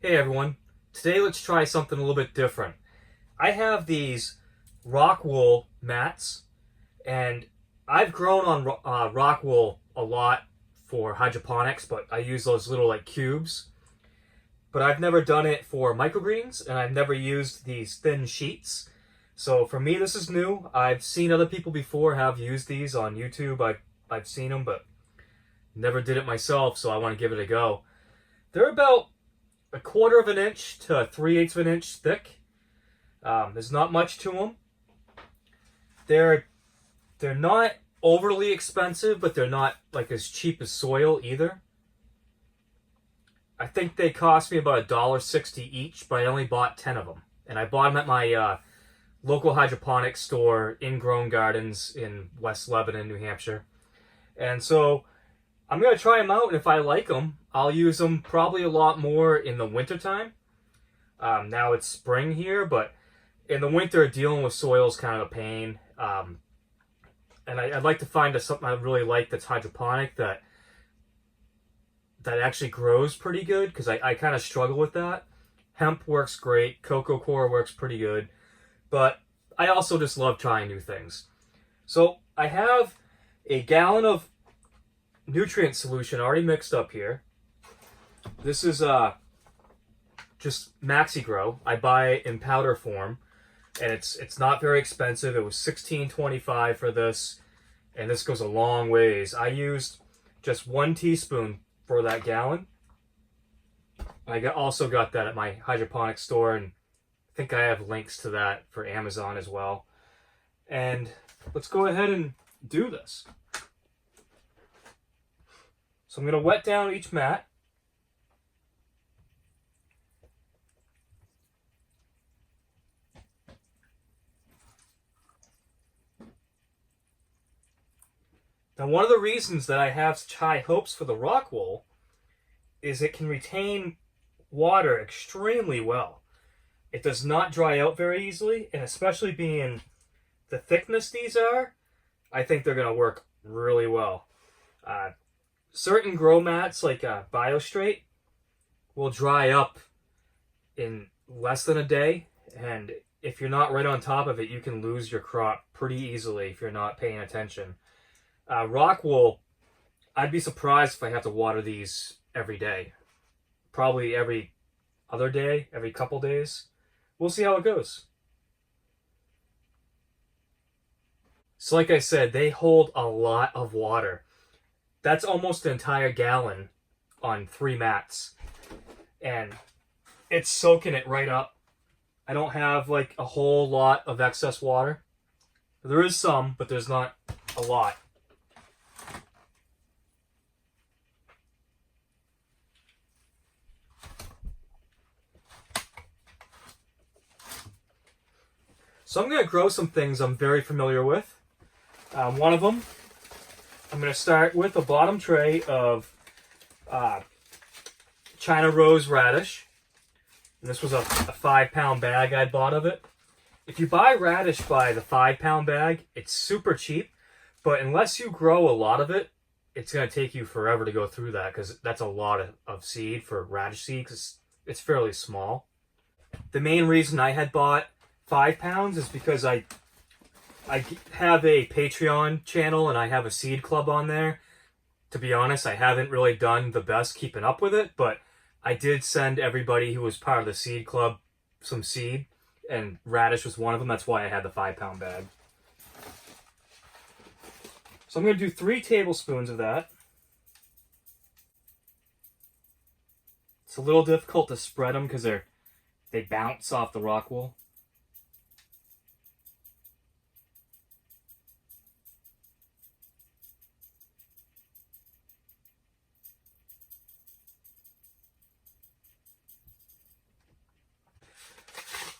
Hey everyone, today let's try something a little bit different. I have these Rockwool mats, and I've grown on Rockwool a lot for hydroponics, but I use those little like cubes. But I've never done it for microgreens, and I've never used these thin sheets. So for me, this is new. I've seen other people before have used these on YouTube. I've seen them, but never did it myself, so I want to give it a go. They're about 1/4 of an inch to 3/8 of an inch thick. There's not much to them. They're not overly expensive, but they're not like as cheap as soil either. I think they cost me about $1.60 each, but I only bought 10 of them. And I bought them at my local hydroponics store, Ingrown Gardens in West Lebanon, New Hampshire. And so I'm going to try them out, and if I like them, I'll use them probably a lot more in the wintertime. Now it's spring here, but in the winter, dealing with soil is kind of a pain. And I'd like to find something I really like that's hydroponic that actually grows pretty good, because I kind of struggle with that. Hemp works great. Cocoa coir works pretty good. But I also just love trying new things. So I have a gallon of nutrient solution already mixed up here. This is just Maxi-Grow. I buy it in powder form, and it's not very expensive. It was $16.25 for this, and this goes a long ways. I used just 1 teaspoon for that gallon. I also got that at my hydroponics store, and I think I have links to that for Amazon as well. And let's go ahead and do this. So I'm going to wet down each mat. Now, one of the reasons that I have such high hopes for the Rockwool is it can retain water extremely well. It does not dry out very easily, and especially being the thickness these are, I think they're going to work really well. Certain grow mats, like BioStraight, will dry up in less than a day, and if you're not right on top of it, you can lose your crop pretty easily if you're not paying attention. Rockwool, I'd be surprised if I have to water these every day. Probably every other day, every couple days. We'll see how it goes. So like I said, they hold a lot of water. That's almost an entire gallon on 3 mats. And it's soaking it right up. I don't have like a whole lot of excess water. There is some, but there's not a lot. So I'm going to grow some things I'm very familiar with. One of them, I'm going to start with a bottom tray of China Rose radish. And this was a 5-pound bag I bought of it. If you buy radish by the 5-pound bag, it's super cheap. But unless you grow a lot of it, it's going to take you forever to go through that, because that's a lot of seed for radish seed, because it's fairly small. The main reason I had bought 5 pounds is because I have a Patreon channel and I have a seed club on there. To be honest, I haven't really done the best keeping up with it, but I did send everybody who was part of the seed club some seed, and radish was one of them. That's why I had the 5-pound bag. So I'm going to do 3 tablespoons of that. It's a little difficult to spread them because they bounce off the Rockwool.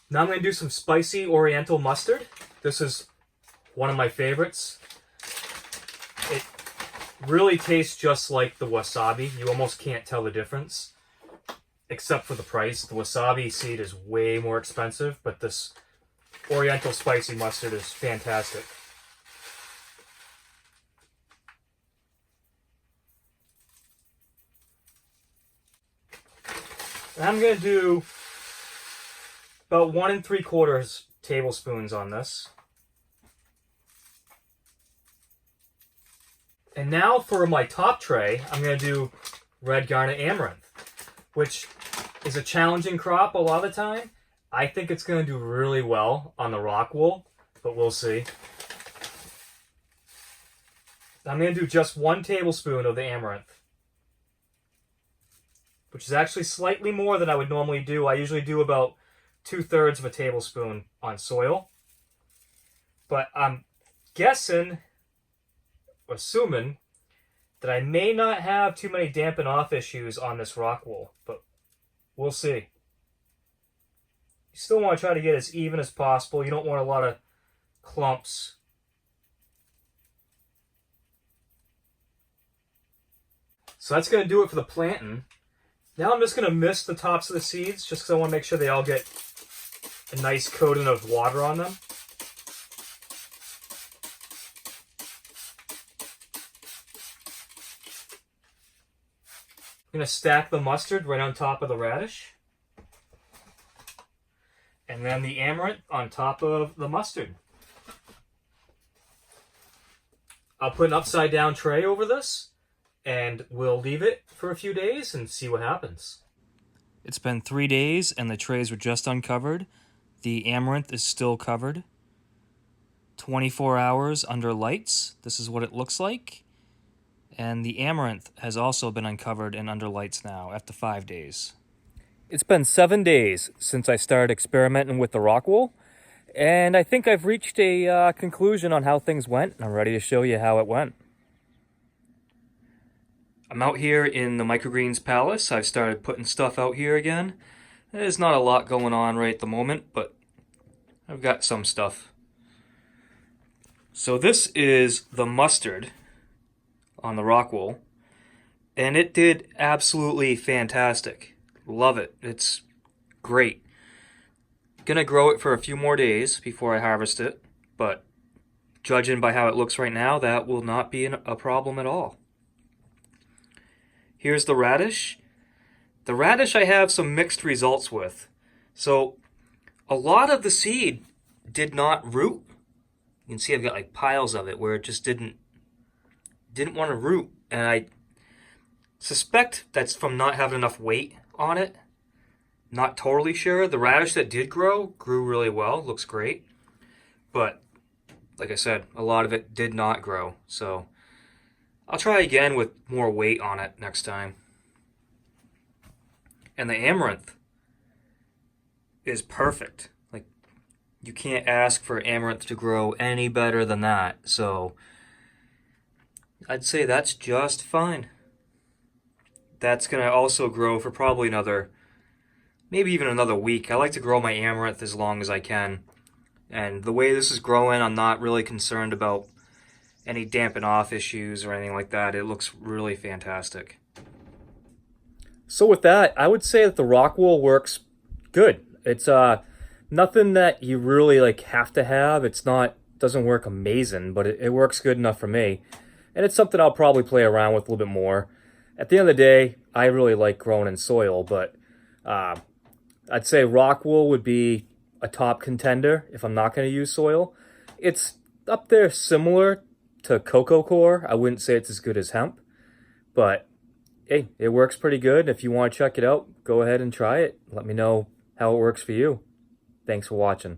Now I'm going to do some spicy Oriental mustard. This is one of my favorites. It really tastes just like the wasabi. You almost can't tell the difference, except for the price. The wasabi seed is way more expensive, but this Oriental spicy mustard is fantastic. I'm going to do about 1 3/4 tablespoons on this. And now for my top tray, I'm going to do red garnet amaranth, which is a challenging crop a lot of the time. I think it's going to do really well on the Rockwool, but we'll see. I'm going to do just 1 tablespoon of the amaranth, which is actually slightly more than I would normally do. I usually do about 2/3 of a tablespoon on soil. But I'm assuming that I may not have too many dampen off issues on this Rockwool, but we'll see. You still want to try to get as even as possible. You don't want a lot of clumps. So that's going to do it for the planting. Now I'm just going to mist the tops of the seeds just because I want to make sure they all get a nice coating of water on them. I'm going to stack the mustard right on top of the radish. And then the amaranth on top of the mustard. I'll put an upside down tray over this, and we'll leave it for a few days and see what happens. It's been 3 days and the trays were just uncovered. The amaranth is still covered. 24 hours under lights. This is what it looks like. And the amaranth has also been uncovered and under lights now after 5 days. It's been 7 days since I started experimenting with the Rockwool, and I think I've reached a conclusion on how things went, and I'm ready to show you how it went. I'm out here in the Microgreens Palace. I've started putting stuff out here again. There's not a lot going on right at the moment, but I've got some stuff. So this is the mustard on the Rockwool, and it did absolutely fantastic. Love it. It's great. Gonna grow it for a few more days before I harvest it, but judging by how it looks right now, that will not be a problem at all. Here's the radish. The radish I have some mixed results with. So a lot of the seed did not root. You can see I've got like piles of it where it just didn't want to root, and I suspect that's from not having enough weight on it. Not totally sure. The radish that did grow grew really well. Looks great. But like I said, a lot of it did not grow. So I'll try again with more weight on it next time. And the amaranth is perfect. Like, you can't ask for amaranth to grow any better than that. So I'd say that's just fine. That's going to also grow for probably maybe even another week. I like to grow my amaranth as long as I can. And the way this is growing, I'm not really concerned about any dampen off issues or anything like that. It looks really fantastic. So with that, I would say that the Rockwool works good. It's nothing that you really have to have. Doesn't work amazing, but it works good enough for me. And it's something I'll probably play around with a little bit more. At the end of the day, I really like growing in soil, but I'd say Rockwool would be a top contender if I'm not going to use soil. It's up there similar to cocoa coir. I wouldn't say it's as good as hemp, but hey, it works pretty good. If you want to check it out, go ahead and try it. Let me know how it works for you. Thanks for watching.